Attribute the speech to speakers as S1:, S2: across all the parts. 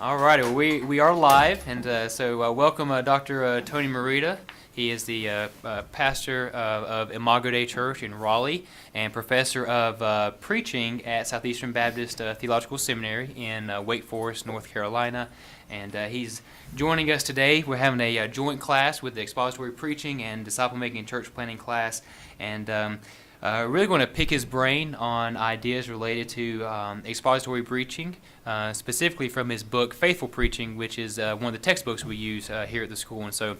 S1: All right, well, we are live, and so welcome Dr. Tony Merida. He is the pastor of Imago Day Church in Raleigh and professor of preaching at Southeastern Baptist Theological Seminary in Wake Forest, North Carolina. And he's joining us today. We're having a joint class with the expository preaching and disciple-making church planning class. And really going to pick his brain on ideas related to expository preaching, specifically from his book, Faithful Preaching, which is one of the textbooks we use here at the school. And so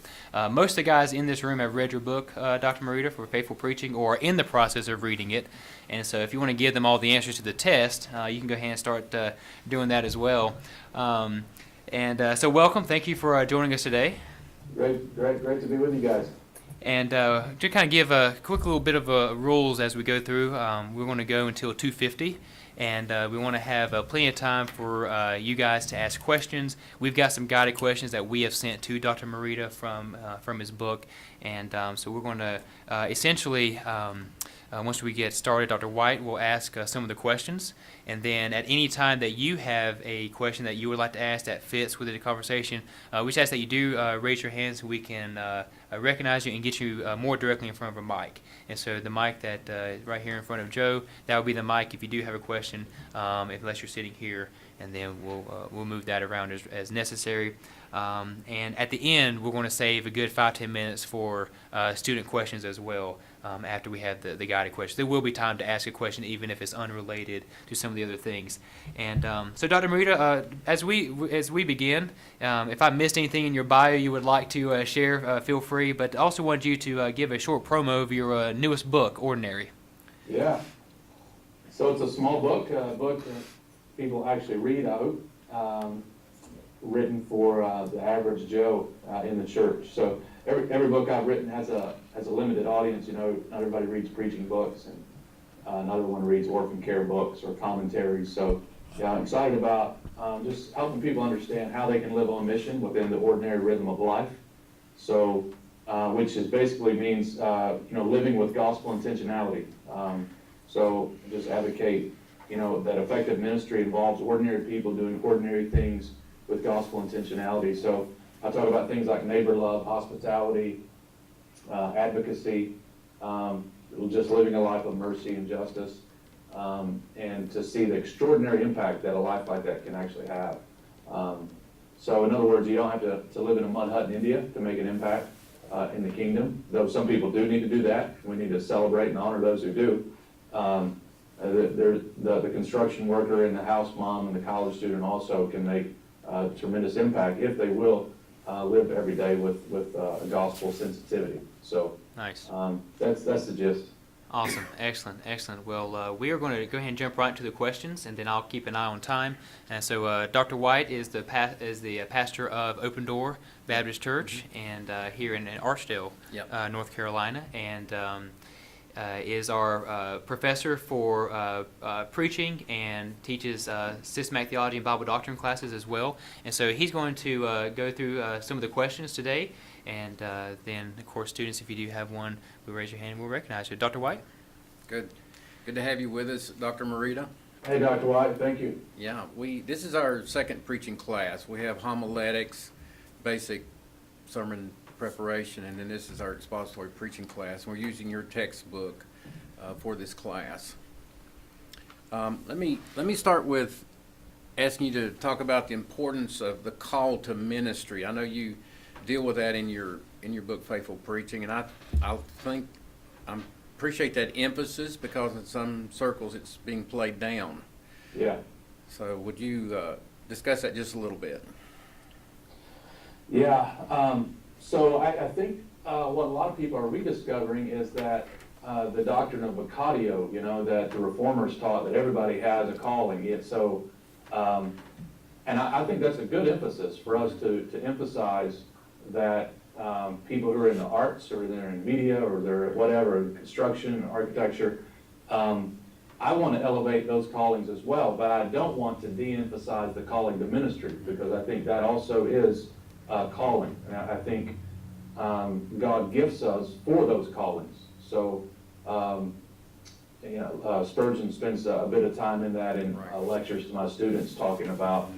S1: most of the guys in this room have read your book, Dr. Merida, for Faithful Preaching, or are in the process of reading it. And so if you want to give them all the answers to the test, you can go ahead and start doing that as well. So welcome. Thank you for joining us today.
S2: Great to be with you guys.
S1: And to kind of give a quick little bit of rules as we go through, we're going to go until 2:50, and we want to have plenty of time for you guys to ask questions. We've got some guided questions that we have sent to Dr. Merida from his book, and so we're going to essentially, once we get started, Dr. White will ask some of the questions, and then at any time that you have a question that you would like to ask that fits within the conversation, we just ask that you do raise your hand so we can recognize you and get you more directly in front of a mic. And so the mic that is right here in front of Joe, that will be the mic if you do have a question, unless you're sitting here, and then we'll move that around as necessary. And at the end, we're going to save a good 5-10 minutes for student questions as well. After we have the guided questions, there will be time to ask a question even if it's unrelated to some of the other things. And so, Dr. Merida, as we begin, if I missed anything in your bio you would like to share, feel free. But I also wanted you to give a short promo of your newest book, Ordinary.
S2: Yeah. So it's a small book, that people actually read, I hope, written for the average Joe in the church. So every book I've written has a limited audience. You know, not everybody reads preaching books, and not everyone reads orphan care books or commentaries. So yeah, I'm excited about just helping people understand how they can live on mission within the ordinary rhythm of life. So, which is basically means living with gospel intentionality. So just advocate, that effective ministry involves ordinary people doing ordinary things with gospel intentionality. So I talk about things like neighbor love, hospitality, advocacy, just living a life of mercy and justice, and to see the extraordinary impact that a life like that can actually have. So in other words, you don't have to live in a mud hut in India to make an impact in the kingdom, though some people do need to do that. We need to celebrate and honor those who do. The construction worker and the house mom and the college student also can make tremendous impact if they will live every day with a gospel sensitivity. So
S1: nice.
S2: That's the gist.
S1: Awesome, excellent. Well, we are going to go ahead and jump right into the questions, and then I'll keep an eye on time. And so, Dr. White is the pastor of Open Door Baptist Church, and here in Archdale, yep. North Carolina, and is our professor for preaching and teaches systematic theology and Bible doctrine classes as well. And so he's going to go through some of the questions today. And then, of course, students, if you do have one, we'll raise your hand and we'll recognize you. Dr. White?
S3: Good to have you with us, Dr. Merida.
S2: Hey, Dr. White, thank you.
S3: Yeah, this is our second preaching class. We have homiletics, basic sermon preparation, and then this is our expository preaching class. We're using your textbook for this class. Let me start with asking you to talk about the importance of the call to ministry. I know you deal with that in your book, Faithful Preaching, and I appreciate that emphasis because in some circles it's being played down.
S2: Yeah.
S3: So would you discuss that just a little bit?
S2: Yeah. So I think what a lot of people are rediscovering is that the doctrine of vocatio, that the reformers taught that everybody has a calling. And I think that's a good emphasis for us to emphasize that people who are in the arts or they're in media or they're whatever, construction, architecture, I want to elevate those callings as well, but I don't want to de-emphasize the calling to ministry because I think that also is calling. And I think God gifts us for those callings. So, Spurgeon spends a bit of time in that in lectures to my students talking about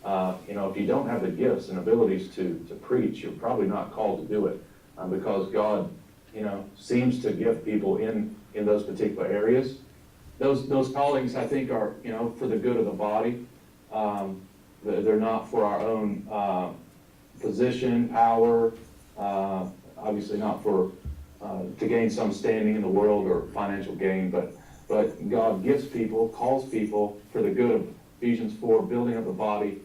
S2: If you don't have the gifts and abilities to preach, you're probably not called to do it, because God, seems to give people in those particular areas. Those callings, I think, are, for the good of the body. They're not for our own position, power, obviously not for to gain some standing in the world or financial gain, but God gives people, calls people for the good of Ephesians 4, building up the body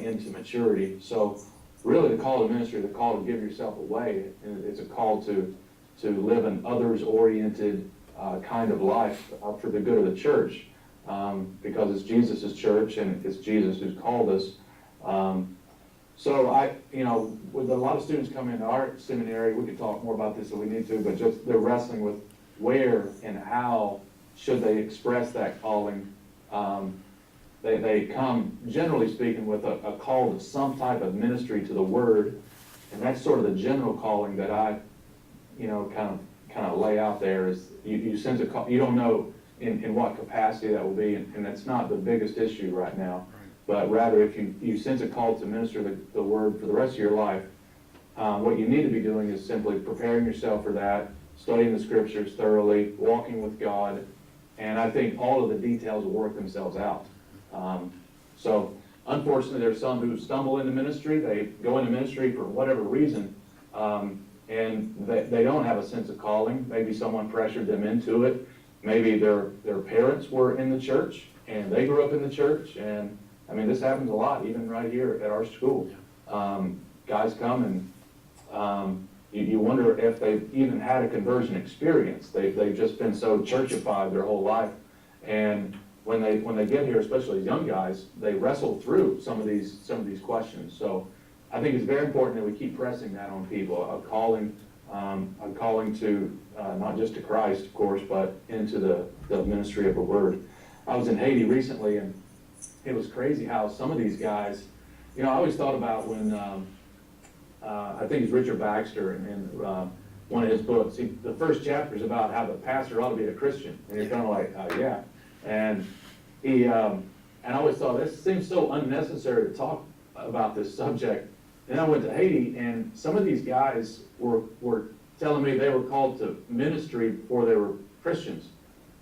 S2: into maturity. So really the call to ministry, the call to give yourself away, it's a call to live an others-oriented kind of life for the good of the church, because it's Jesus' church and it's Jesus who's called us. So with a lot of students come into our seminary, we could talk more about this if we need to, but just they're wrestling with where and how should they express that calling. They come, generally speaking, with a call to some type of ministry to the Word, and that's sort of the general calling that I, kind of lay out there. Is you sense a call, you don't know in what capacity that will be, and that's not the biggest issue right now. But rather, if you sense a call to minister the Word for the rest of your life, what you need to be doing is simply preparing yourself for that, studying the Scriptures thoroughly, walking with God, and I think all of the details will work themselves out. So unfortunately, there's some who stumble into ministry. They go into ministry for whatever reason, and they don't have a sense of calling. Maybe someone pressured them into it. Maybe their parents were in the church, and they grew up in the church, and I mean, this happens a lot, even right here at our school. Guys come and you wonder if they've even had a conversion experience. They've just been so churchified their whole life. And when they get here, especially as young guys, they wrestle through some of these questions. So I think it's very important that we keep pressing that on people, a calling to not just to Christ, of course, but into the ministry of the Word. I was in Haiti recently, and it was crazy how some of these guys, I always thought about when, I think it's Richard Baxter, and one of his books, the first chapter is about how the pastor ought to be a Christian. And you're kind of like, yeah. And and I always thought, this seems so unnecessary to talk about this subject. Then I went to Haiti, and some of these guys were telling me they were called to ministry before they were Christians.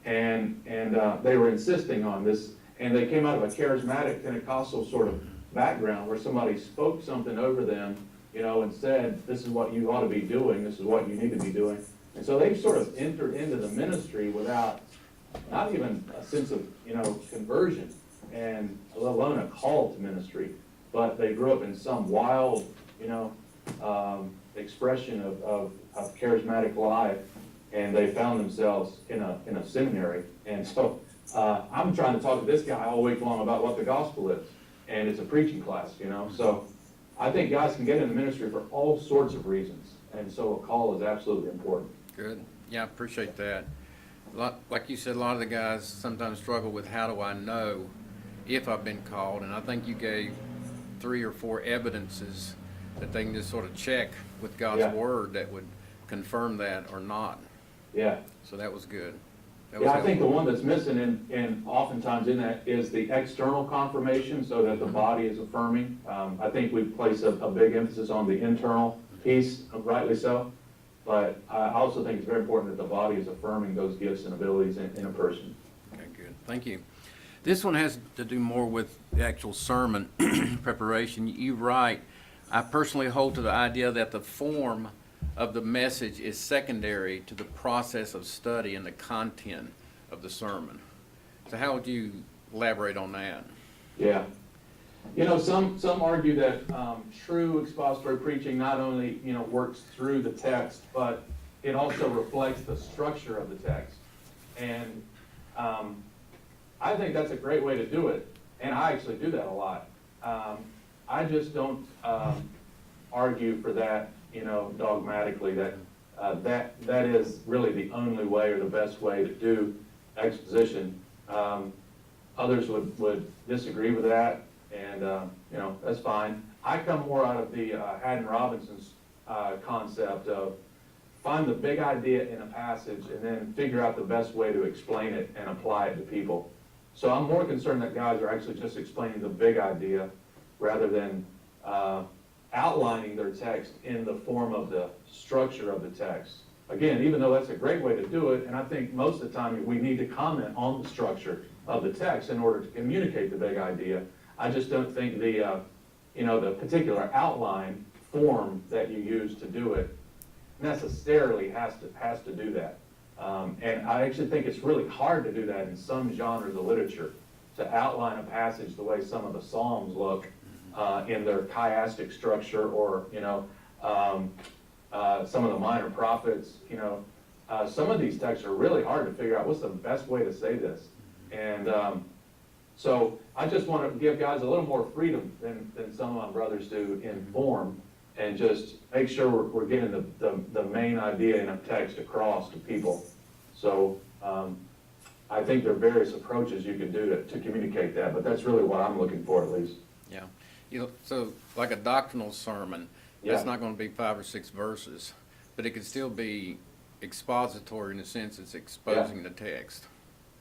S2: And they were insisting on this. And they came out of a charismatic Pentecostal sort of background where somebody spoke something over them, and said, this is what you ought to be doing, this is what you need to be doing. And so they sort of entered into the ministry without not even a sense of, conversion, and let alone a call to ministry. But they grew up in some wild, expression of charismatic life, and they found themselves in a seminary. And so I'm trying to talk to this guy all week long about what the gospel is, and it's a preaching class, So I think guys can get into ministry for all sorts of reasons, and so a call is absolutely important.
S3: Good. Yeah, I appreciate that. Like you said, a lot of the guys sometimes struggle with, how do I know if I've been called? And I think you gave 3 or 4 evidences that they can just sort of check with God's Word that would confirm that or not.
S2: Yeah.
S3: So that was good.
S2: I think the one that's missing and oftentimes in that is the external confirmation, so that the body is affirming. I think we place a big emphasis on the internal piece, rightly so. But I also think it's very important that the body is affirming those gifts and abilities in a person.
S3: Okay, good. Thank you. This one has to do more with the actual sermon preparation. You write, I personally hold to the idea that the form of the message is secondary to the process of study and the content of the sermon. So how would you elaborate on that?
S2: Yeah. Some argue that true expository preaching not only, works through the text, but it also reflects the structure of the text. And I think that's a great way to do it, and I actually do that a lot. I just don't argue for that, dogmatically, that is really the only way or the best way to do exposition. Others would disagree with that, and that's fine. I come more out of the Haddon Robinson's concept of find the big idea in a passage and then figure out the best way to explain it and apply it to people. So I'm more concerned that guys are actually just explaining the big idea rather than outlining their text in the form of the structure of the text. Again, even though that's a great way to do it, and I think most of the time we need to comment on the structure of the text in order to communicate the big idea. I just don't think the the particular outline form that you use to do it necessarily has to do that. And I actually think it's really hard to do that in some genres of literature, to outline a passage the way some of the Psalms look in their chiastic structure, or some of the minor prophets. Some of these texts are really hard to figure out what's the best way to say this. And so I just want to give guys a little more freedom than some of my brothers do in form, and just make sure we're getting the main idea in a text across to people. So I think there are various approaches you can do to communicate that, but that's really what I'm looking for, at least.
S3: Yeah. So like a doctrinal sermon, that's
S2: Yeah.
S3: not going to be 5 or 6 verses, but it could still be expository in the sense it's exposing the text.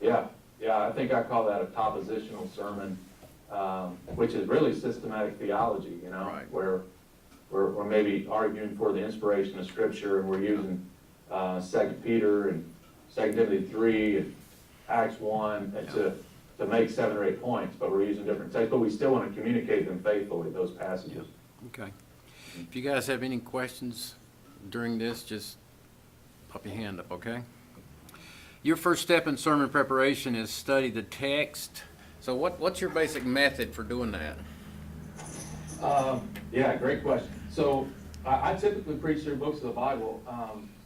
S2: Yeah, I think I call that a propositional sermon, which is really systematic theology,
S3: Right.
S2: where we're maybe arguing for the inspiration of Scripture, and we're using 2 Peter and 2 Timothy 3 and Acts 1 to make 7 or 8 points, but we're using different texts, but we still want to communicate them faithfully, those passages.
S3: Okay. If you guys have any questions during this, just pop your hand up, okay? Your first step in sermon preparation is study the text. So what's your basic method for doing that?
S2: Yeah, great question. So I typically preach through books of the Bible,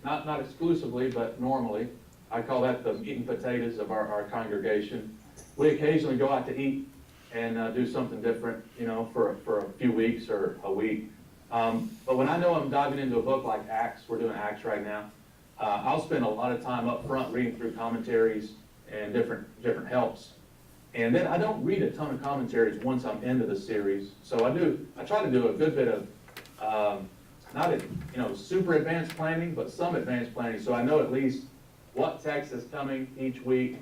S2: not exclusively, but normally. I call that the meat and potatoes of our congregation. We occasionally go out to eat and do something different, for a few weeks or a week. But when I know I'm diving into a book like Acts, we're doing Acts right now, I'll spend a lot of time up front reading through commentaries and different helps. And then I don't read a ton of commentaries once I'm into the series. So I try to do a good bit of, not super advanced planning, but some advanced planning. So I know at least what text is coming each week.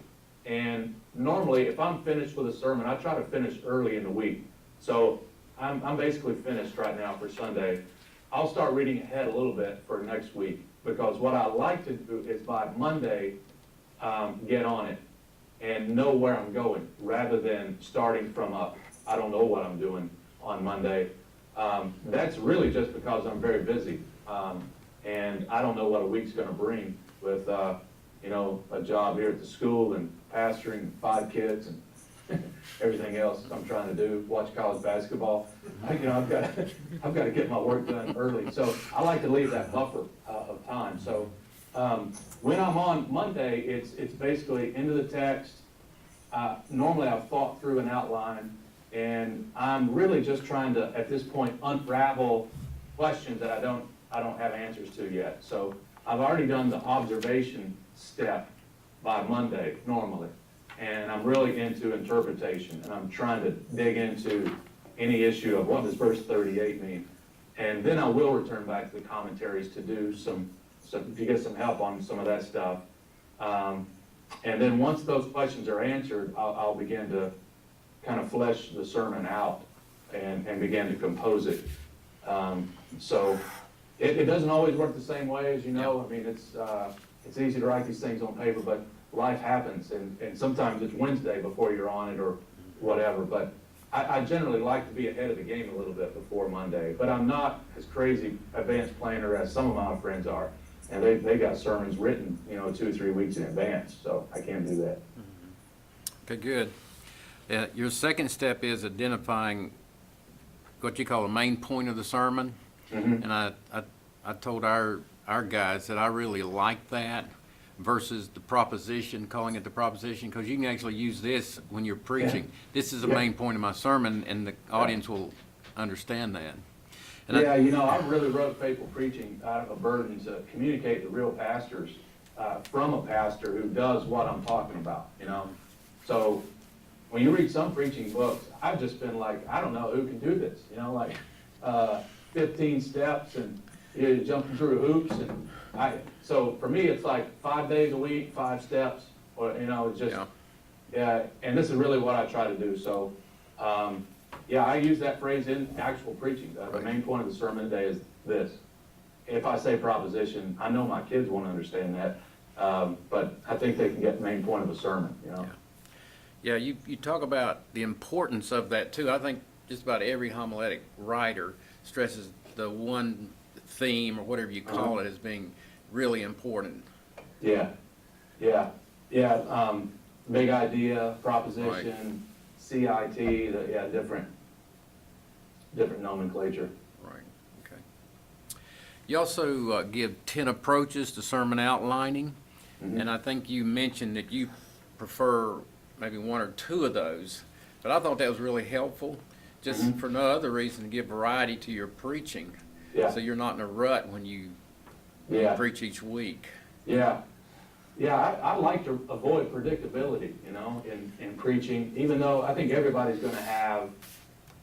S2: And normally, if I'm finished with a sermon, I try to finish early in the week. So I'm basically finished right now for Sunday. I'll start reading ahead a little bit for next week, because what I like to do is by Monday, get on it and know where I'm going, rather than starting from I don't know what I'm doing on Monday. That's really just because I'm very busy, and I don't know what a week's going to bring with a job here at the school and pastoring 5 kids and everything else I'm trying to do, watch college basketball. I've got to get my work done early. So I like to leave that buffer of time. So when I'm on Monday, it's basically into the text. Normally I've thought through an outline, and I'm really just trying to, at this point, unravel questions that I don't have answers to yet. So I've already done the observation step by Monday normally, and I'm really into interpretation, and I'm trying to dig into any issue of what does verse 38 mean, and then I will return back to the commentaries to do to get some help on some of that stuff, and then once those questions are answered, I'll begin to kind of flesh the sermon out and begin to compose it. So it doesn't always work the same way, as you know. I mean, it's easy to write these things on paper, but life happens, and sometimes it's Wednesday before you're on it or whatever. But I generally like to be ahead of the game a little bit before Monday, but I'm not as crazy advanced planner as some of my friends are, and they got sermons written 2 or 3 weeks in advance, so I can't do that.
S3: Okay, good. Your second step is identifying what you call a main point of the sermon.
S2: Mm-hmm.
S3: And I told our guys that I really like that versus the proposition, calling it the proposition, because you can actually use this when you're preaching.
S2: Yeah.
S3: This is the
S2: Yeah.
S3: main point of my sermon, and the audience will understand that. And
S2: Yeah, I really wrote Faithful Preaching out of a burden to communicate to real pastors from a pastor who does what I'm talking about, So when you read some preaching books, I've just been like, I don't know who can do this, 15 steps and you're jumping through hoops. And so for me, it's like 5 days a week, 5 steps, or, it's just, and this is really what I try to do. So Yeah, I use that phrase in actual preaching. The
S3: Right.
S2: main point of the sermon today is this. If I say proposition, I know my kids won't understand that, but I think they can get the main point of a sermon, you know?
S3: Yeah, you talk about the importance of that too. I think just about every homiletic writer stresses the one theme or whatever you call it as being really important.
S2: Yeah, yeah, yeah. Big idea, proposition, CIT, different nomenclature.
S3: Right, okay. You also give 10 approaches to sermon outlining, and I think you mentioned that you prefer maybe one or two of those, but I thought that was really helpful, just for no other reason to give variety to your preaching,
S2: Yeah.
S3: so you're not in a rut when you
S2: Yeah.
S3: preach each week.
S2: Yeah, yeah, I like to avoid predictability, you know, in preaching, even though I think everybody's gonna have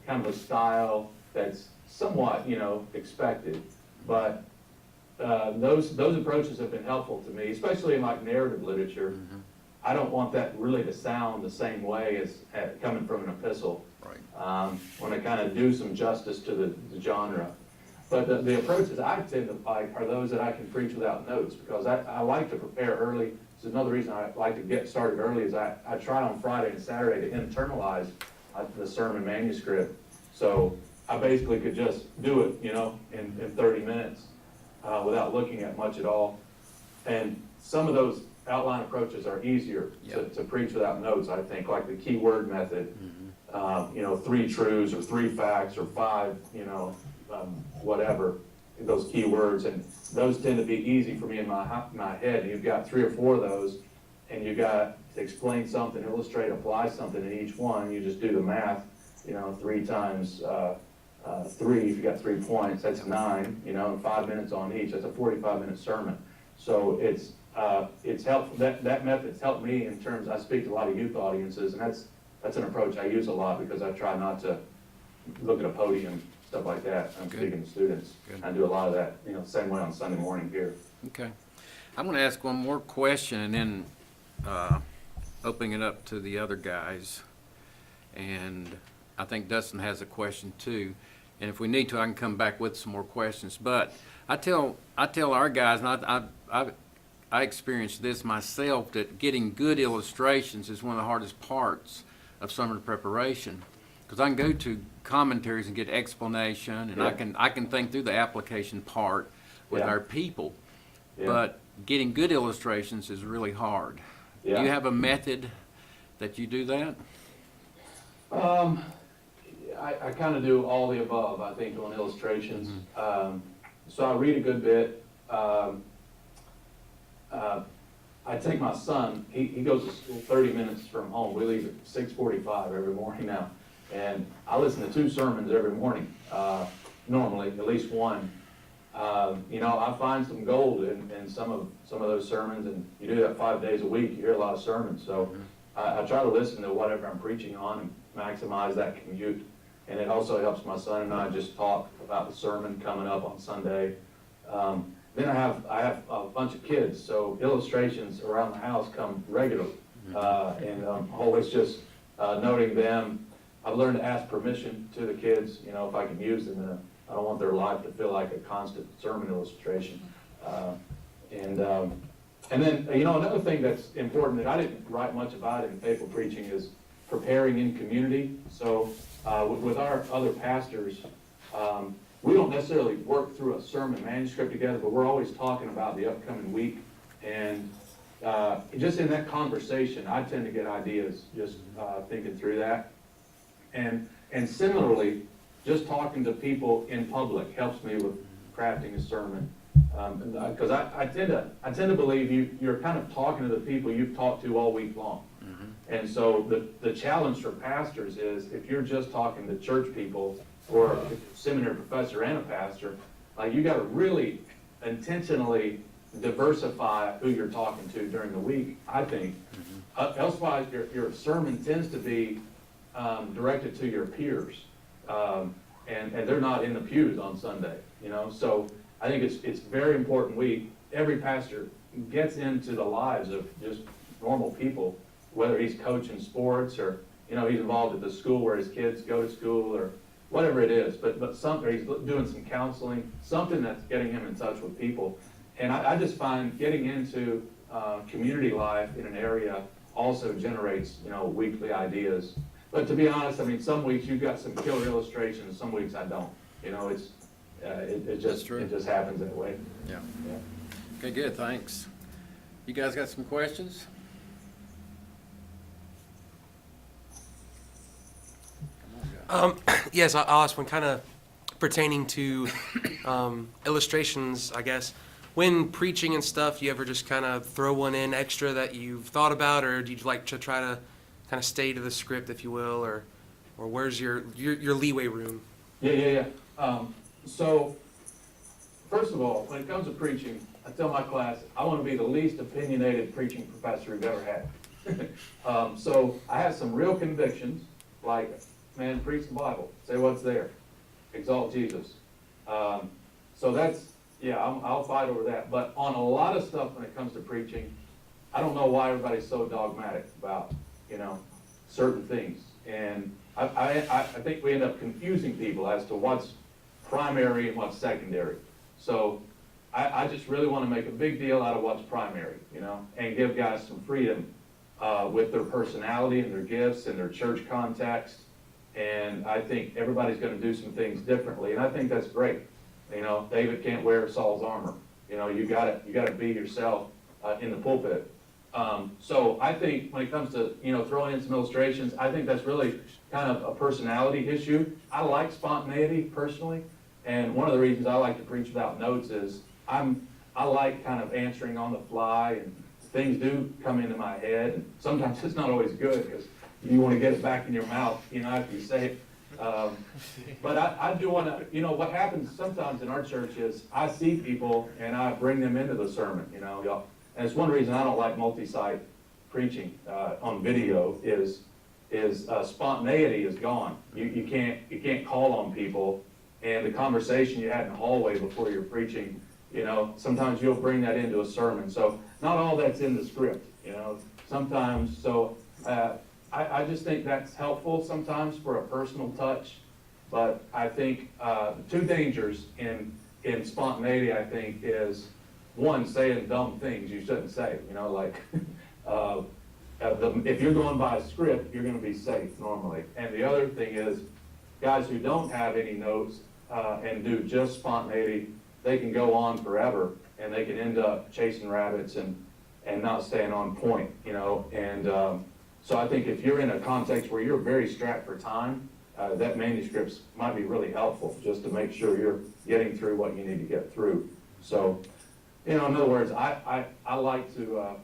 S2: kind of a style that's somewhat, you know, expected. But those approaches have been helpful to me, especially in like narrative literature. I don't want that really to sound the same way as coming from an epistle.
S3: Right.
S2: Want to kind of do some justice to the genre. But the approaches I tend to like are those that I can preach without notes, because I like to prepare early. This is another reason I like to get started early is I try on Friday and Saturday to internalize the sermon manuscript. So I basically could just do it, you know, in 30 minutes without looking at much at all. And some of those outline approaches are easier to preach without notes, I think, like the keyword method, you know, 3 truths or 3 facts or 5, you know, whatever, those key words, and those tend to be easy for me in my head. You've got 3 or 4 of those, and you got to explain something, illustrate, apply something in each one. You just do the math, you know, 3 times 3, if you got 3 points, that's 9, you know, and 5 minutes on each, that's a 45-minute sermon. So it's helpful, that method's helped me in terms, I speak to a lot of youth audiences, and that's an approach I use a lot, because I try not to look at a podium, stuff like that. I'm speaking to students.
S3: Good.
S2: I do a lot of that, you know, same way on Sunday morning here.
S3: Okay. I'm going to ask one more question and then opening it up to the other guys. And I think Dustin has a question too. And if we need to, I can come back with some more questions. But I tell our guys, and I experienced this myself, that getting good illustrations is one of the hardest parts of sermon preparation. Because I can go to commentaries and get explanation, and I can think through the application part with our people. But getting good illustrations is really hard. Do you have a method that you do that?
S2: I kind of do all the above, I think, on illustrations. So I read a good bit. I take my son, he goes to school 30 minutes from home. We leave at 6:45 every morning now. And I listen to 2 sermons every morning, normally, at least one. You know, I find some gold in some of those sermons, and you do that 5 days a week, you hear a lot of sermons. So I try to listen to whatever I'm preaching on and maximize that commute. And it also helps my son and I just talk about the sermon coming up on Sunday. Then I have a bunch of kids, so illustrations around the house come regularly. And always just noting them. I've learned to ask permission to the kids, you know, if I can use them. I don't want their life to feel like a constant sermon illustration. And then, you know, another thing that's important that I didn't write much about in faithful preaching is preparing in community. So with our other pastors, we don't necessarily work through a sermon manuscript together, but we're always talking about the upcoming week. And just in that conversation, I tend to get ideas just thinking through that. And similarly, just talking to people in public helps me with crafting a sermon. Because I tend to believe you're kind of talking to the people you've talked to all week long. And so the challenge for pastors is, if you're just talking to church people, or a seminary professor and a pastor, you got to really intentionally diversify who you're talking to during the week, I think. Elsewise, your sermon tends to be directed to your peers, and they're not in the pews on Sunday, you know. So I think it's very important every pastor gets into the lives of just normal people, whether he's coaching sports or he's involved at the school where his kids go to school or whatever it is, but something, he's doing some counseling, something that's getting him in touch with people. And I just find getting into community life in an area also generates, weekly ideas. But to be honest, I mean, some weeks you've got some killer illustrations, some weeks I don't. It just happens that way.
S3: Yeah.
S2: Yeah.
S3: Okay, good, thanks. You guys got some questions?
S4: Yes, I'll ask one kind of pertaining to illustrations, I guess. When preaching and stuff, do you ever just kind of throw one in extra that you've thought about, or do you like to try to kind of stay to the script, if you will, or where's your leeway room?
S2: Yeah. So, first of all, when it comes to preaching, I tell my class, I want to be the least opinionated preaching professor you've ever had. So I have some real convictions, like, man, preach the Bible, say what's there, exalt Jesus. So that's, I'll fight over that. But on a lot of stuff when it comes to preaching, I don't know why everybody's so dogmatic about, certain things. And I think we end up confusing people as to what's primary and what's secondary. So I just really want to make a big deal out of what's primary, and give guys some freedom with their personality and their gifts and their church context. And I think everybody's going to do some things differently, and I think that's great. David can't wear Saul's armor. You got to be yourself in the pulpit. So I think when it comes to throwing in some illustrations, I think that's really kind of a personality issue. I like spontaneity personally, and one of the reasons I like to preach without notes is I like kind of answering on the fly, and things do come into my head. And sometimes it's not always good because you want to get it back in your mouth, after you say it. But I do want to, what happens sometimes in our church is I see people and I bring them into the sermon, y'all. And it's one reason I don't like multi-site preaching on video is spontaneity is gone. You can't call on people, and the conversation you had in the hallway before you're preaching, sometimes you'll bring that into a sermon. So not all that's in the script, sometimes. So I just think that's helpful sometimes for a personal touch. But I think the two dangers in spontaneity, I think, is one, saying dumb things you shouldn't say. If you're going by a script, you're going to be safe normally. And the other thing is, guys who don't have any notes and do just spontaneity, they can go on forever, and they can end up chasing rabbits and not staying on point. So I think if you're in a context where you're very strapped for time, that manuscripts might be really helpful just to make sure you're getting through what you need to get through. So, in other words, I like to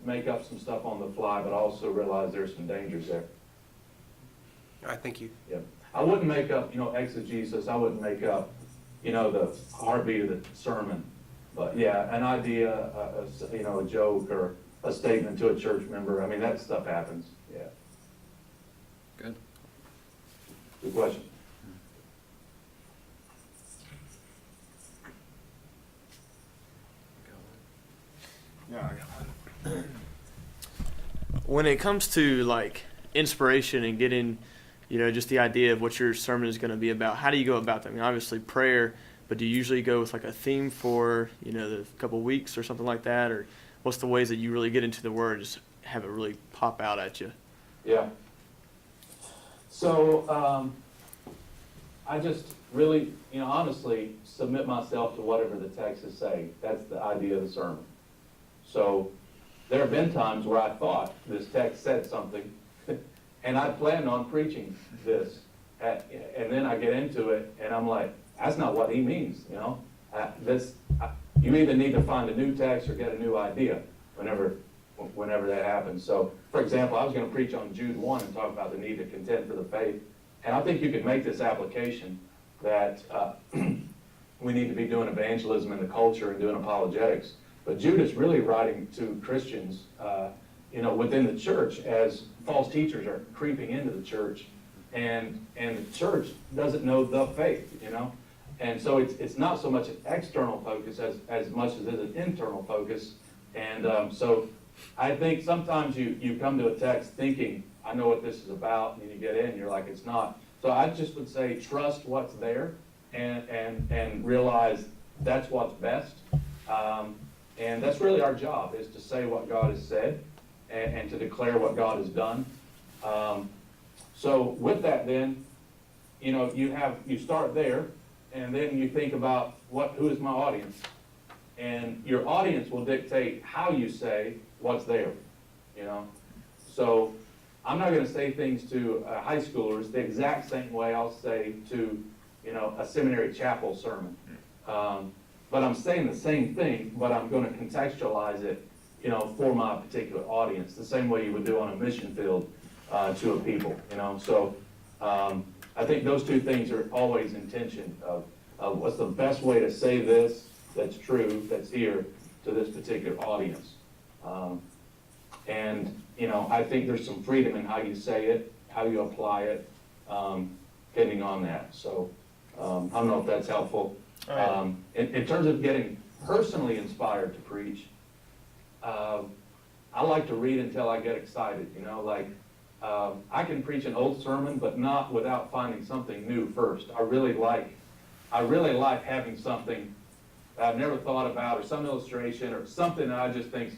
S2: make up some stuff on the fly, but I also realize there's some dangers there.
S4: All right, thank you.
S2: Yeah. I wouldn't make up, exegesis. I wouldn't make up, the heartbeat of the sermon. But yeah, an idea, a joke or a statement to a church member. I mean, that stuff happens. Yeah.
S3: Good.
S2: Good question.
S5: Yeah, I got one. When it comes to like inspiration and getting, just the idea of what your sermon is going to be about, how do you go about that? I mean, obviously prayer, but do you usually go with like a theme for, the couple weeks or something like that? Or what's the ways that you really get into the word, just have it really pop out at you?
S2: Yeah. So I just really, honestly submit myself to whatever the text is saying. That's the idea of the sermon. So there have been times where I thought this text said something, and I planned on preaching this, and then I get into it, and I'm like, that's not what he means, you either need to find a new text or get a new idea whenever that happens. So, for example, I was going to preach on Jude 1 and talk about the need to contend for the faith, and I think you could make this application that we need to be doing evangelism in the culture and doing apologetics. But Jude is really writing to Christians, within the church as false teachers are creeping into the church, and the church doesn't know the faith, And so it's not so much an external focus as much as it is an internal focus. And so I think sometimes you come to a text thinking, I know what this is about, and then you get in, and you're like, it's not. So I just would say, trust what's there, and realize that's what's best. And that's really our job, is to say what God has said, and to declare what God has done. So with that then, you know, you start there, and then you think about who is my audience? And your audience will dictate how you say what's there, you know? So I'm not gonna say things to high schoolers the exact same way I'll say to, you know, a seminary chapel sermon. But I'm saying the same thing, but I'm gonna contextualize it, you know, for my particular audience, the same way you would do on a mission field to a people, you know? So I think those two things are always in tension of what's the best way to say this that's true, that's here, to this particular audience. And, you know, I think there's some freedom in how you say it, how you apply it, depending on that. So I don't know if that's helpful. In terms of getting personally inspired to preach, I like to read until I get excited, you know, like I can preach an old sermon, but not without finding something new first. I really like having something that I've never thought about, or some illustration, or something that I just think,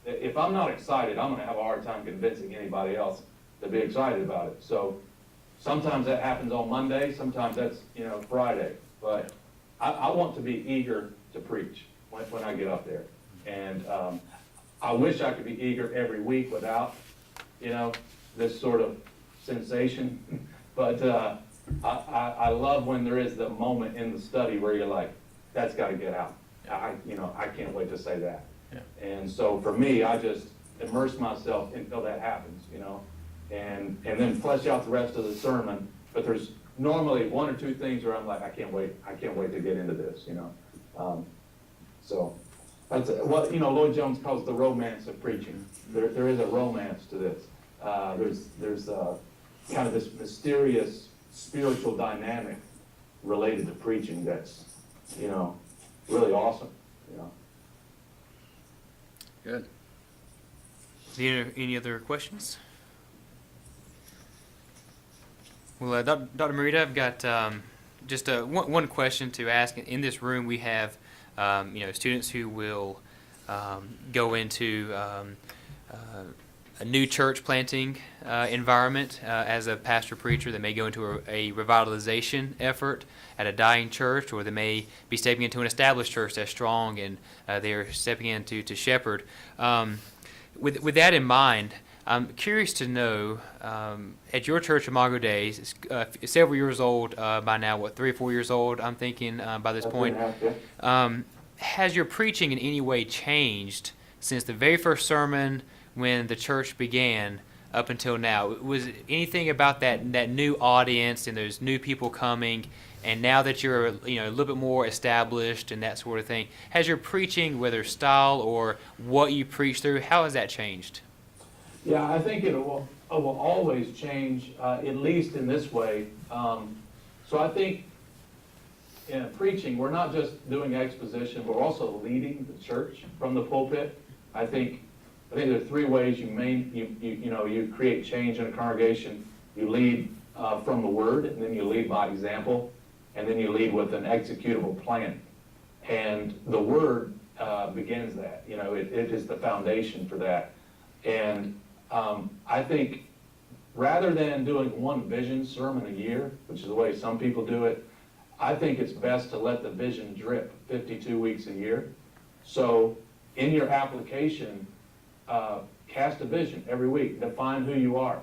S2: if I'm not excited, I'm gonna have a hard time convincing anybody else to be excited about it. So sometimes that happens on Monday, sometimes that's, you know, Friday. But I want to be eager to preach when I get up there. And I wish I could be eager every week without, you know, this sort of sensation. But I love when there is the moment in the study where you're like, that's got to get out. I can't wait to say that.
S5: Yeah.
S2: And so for me, I just immerse myself until that happens, you know, and then flesh out the rest of the sermon. But there's normally one or two things where I'm like, I can't wait to get into this, you know. So that's what, you know, Lloyd Jones calls the romance of preaching. There is a romance to this. There's kind of this mysterious spiritual dynamic related to preaching that's, you know, really awesome, you know.
S3: Good.
S1: Any other questions? Well, Dr. Merida, I've got just one question to ask. In this room, we have you know, students who will go into a new church planting environment as a pastor preacher. They may go into a revitalization effort at a dying church, or they may be stepping into an established church that's strong, and they're stepping into to shepherd. With that in mind, I'm curious to know, at your church, Imago Days, it's several years old by now, what, 3 or 4 years old, I'm thinking, by this point. Has your preaching in any way changed since the very first sermon when the church began up until now? Was anything about that new audience and those new people coming, and now that you're, you know, a little bit more established and that sort of thing, has your preaching, whether style or what you preach through, how has that changed?
S2: Yeah, I think it will always change, at least in this way. So I think in preaching, we're not just doing exposition, we're also leading the church from the pulpit. I think there are 3 ways you create change in a congregation. You lead from the Word, and then you lead by example, and then you lead with an executable plan. And the Word begins that. You know, it is the foundation for that. And I think rather than doing one vision sermon a year, which is the way some people do it, I think it's best to let the vision drip 52 weeks a year. So in your application, cast a vision every week. Define who you are.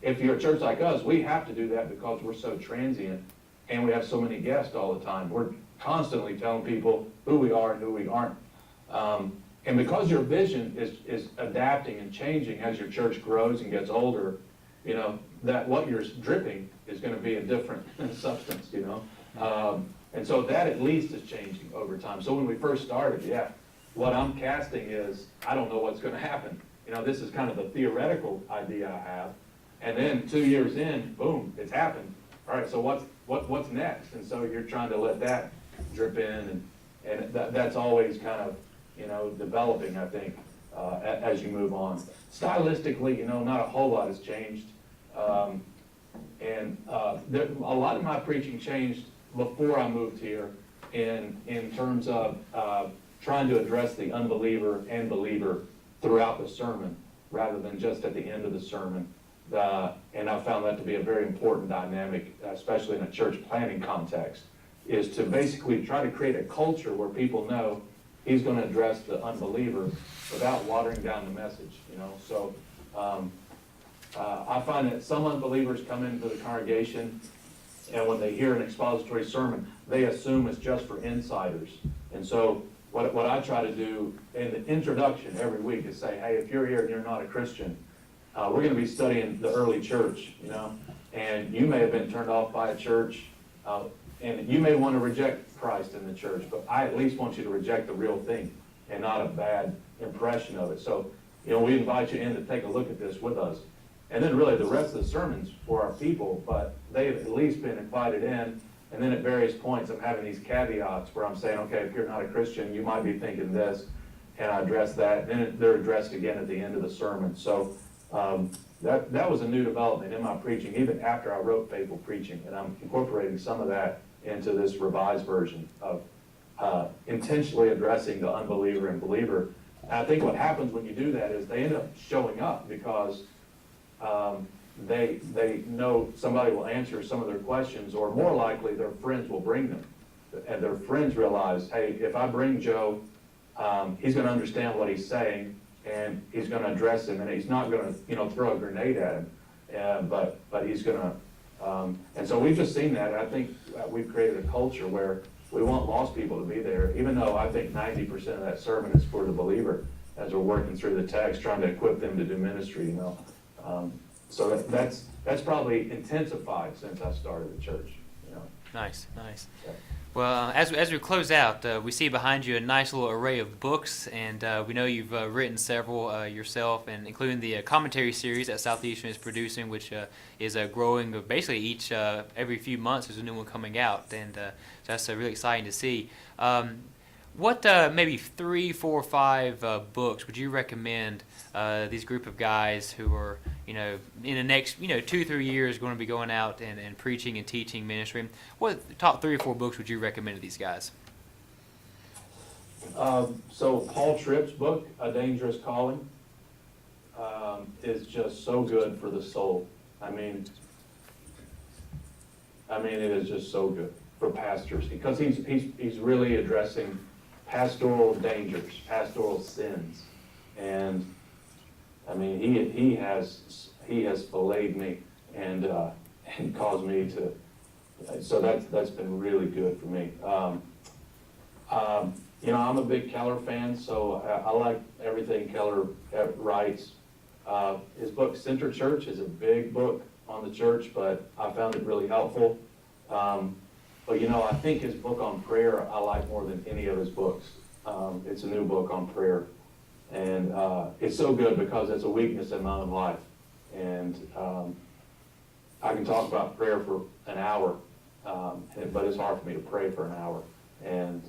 S2: If you're a church like us, we have to do that because we're so transient and we have so many guests all the time. We're constantly telling people who we are and who we aren't. And because your vision is adapting and changing as your church grows and gets older, you know, that what you're dripping is going to be a different substance, you know. And so that at least is changing over time. So when we first started, yeah, what I'm casting is, I don't know what's going to happen. You know, this is kind of the theoretical idea I have. And then 2 years in, boom, it's happened. All right, so what's next? And so you're trying to let that drip in, and that's always kind of, you know, developing, I think. as you move on. Stylistically, not a whole lot has changed. A lot of my preaching changed before I moved here in terms of trying to address the unbeliever and believer throughout the sermon rather than just at the end of the sermon. And I found that to be a very important dynamic, especially in a church planting context, is to basically try to create a culture where people know he's going to address the unbeliever without watering down the message, So I find that some unbelievers come into the congregation, and when they hear an expository sermon, they assume it's just for insiders. And so what I try to do in the introduction every week is say, hey, if you're here and you're not a Christian, we're going to be studying the early church, and you may have been turned off by a church, and you may want to reject Christ in the church, but I at least want you to reject the real thing and not a bad impression of it. So, we invite you in to take a look at this with us. And then really the rest of the sermon's for our people, but they've at least been invited in. And then at various points, I'm having these caveats where I'm saying, okay, if you're not a Christian, you might be thinking this, and I address that. Then they're addressed again at the end of the sermon. So that was a new development in my preaching, even after I wrote Faithful Preaching. And I'm incorporating some of that into this revised version of intentionally addressing the unbeliever and believer. And I think what happens when you do that is they end up showing up because they know somebody will answer some of their questions, or more likely their friends will bring them. And their friends realize, hey, if I bring Joe, he's going to understand what he's saying, and he's going to address him, and he's not going to, throw a grenade at him, but he's going to. And so we've just seen that. And I think we've created a culture where we want lost people to be there, even though I think 90% of that sermon is for the believer as we're working through the text, trying to equip them to do ministry, So that's probably intensified since I started the church.
S1: Nice.
S2: Yeah.
S1: Well, as we close out, we see behind you a nice little array of books, and we know you've written several yourself, and including the commentary series that Southeastern is producing, which is growing basically every few months. There's a new one coming out, and so that's really exciting to see. What maybe 3, 4, 5 books would you recommend these group of guys who are, in the next, 2, 3 years going to be going out and preaching and teaching ministry? What top 3 or 4 books would you recommend to these guys?
S2: So Paul Tripp's book, A Dangerous Calling, is just so good for the soul. I mean, it is just so good for pastors because he's really addressing pastoral dangers, pastoral sins, and I mean he has filleted me and caused me to. So that's been really good for me. I'm a big Keller fan, so I like everything Keller writes. His book Center Church is a big book on the church, but I found it really helpful. But I think his book on prayer I like more than any of his books. It's a new book on prayer. And it's so good because it's a weakness in my own life. And I can talk about prayer for an hour, but it's hard for me to pray for an hour. And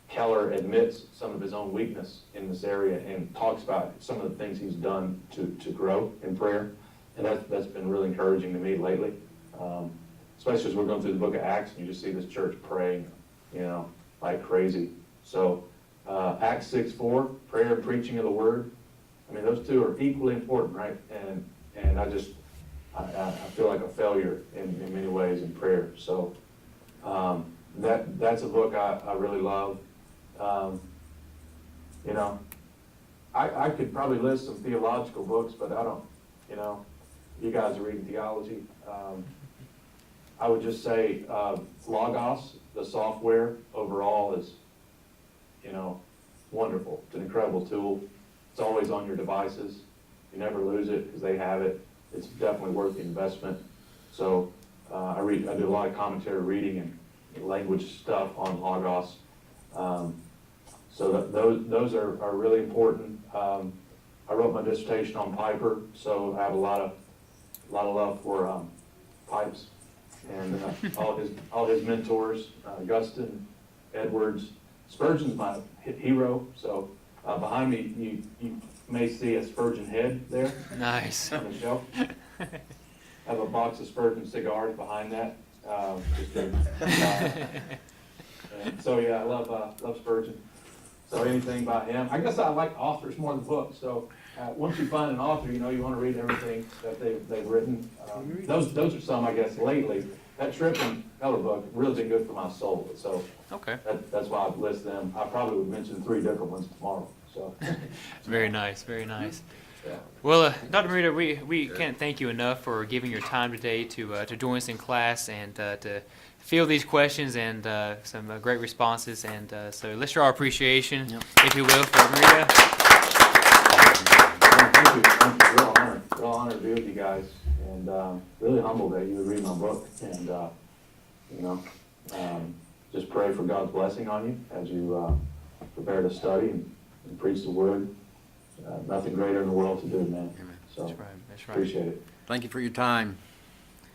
S2: Keller admits some of his own weakness in this area and talks about some of the things he's done to grow in prayer. And that's been really encouraging to me lately. Especially as we're going through the book of Acts, and you just see this church praying, like crazy. So Acts 6:4, prayer and preaching of the word. I mean, those two are equally important, right? And I feel like a failure in many ways in prayer. So that's a book I really love. I could probably list some theological books, but I don't. You guys are reading theology. I would just say Logos, the software overall is, wonderful. It's an incredible tool. It's always on your devices. You never lose it because they have it. It's definitely worth the investment. So I do a lot of commentary reading and language stuff on Logos. So those are really important. I wrote my dissertation on Piper, so I have a lot of love for pipes and all his mentors, Augustine, Edwards. Spurgeon's my hero, so Behind me, you may see a Spurgeon head there
S1: Nice.
S2: on the shelf. I have a box of Spurgeon cigars behind that. And so yeah, I love Spurgeon. So anything by him. I guess I like authors more than books. So once you find an author, you want to read everything that they've written. Those are some, I guess, lately. That Tripp and Keller book really been good for my soul. So
S1: Okay.
S2: that's why I've listed them. I probably would mention 3 different ones tomorrow. So
S1: Very nice, very nice.
S2: yeah.
S1: Well, Dr. Merida, we can't thank you enough for giving your time today to join us in class and to field these questions and some great responses. And so let's show our appreciation, if you will, for Merida.
S2: Thank you. Real honor to be with you guys, and really humbled that you would read my book. And just pray for God's blessing on you as you prepare to study and preach the word. Nothing greater in the world to do, man.
S3: Amen.
S2: So
S1: That's right, that's right.
S2: appreciate it.
S3: Thank you for your time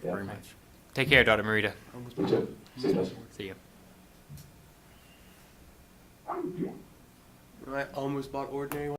S2: Yeah.
S3: very much.
S1: Take care, Dr. Merida.
S2: You too. See you, Dustin.
S1: See you.
S4: I almost bought ordinary.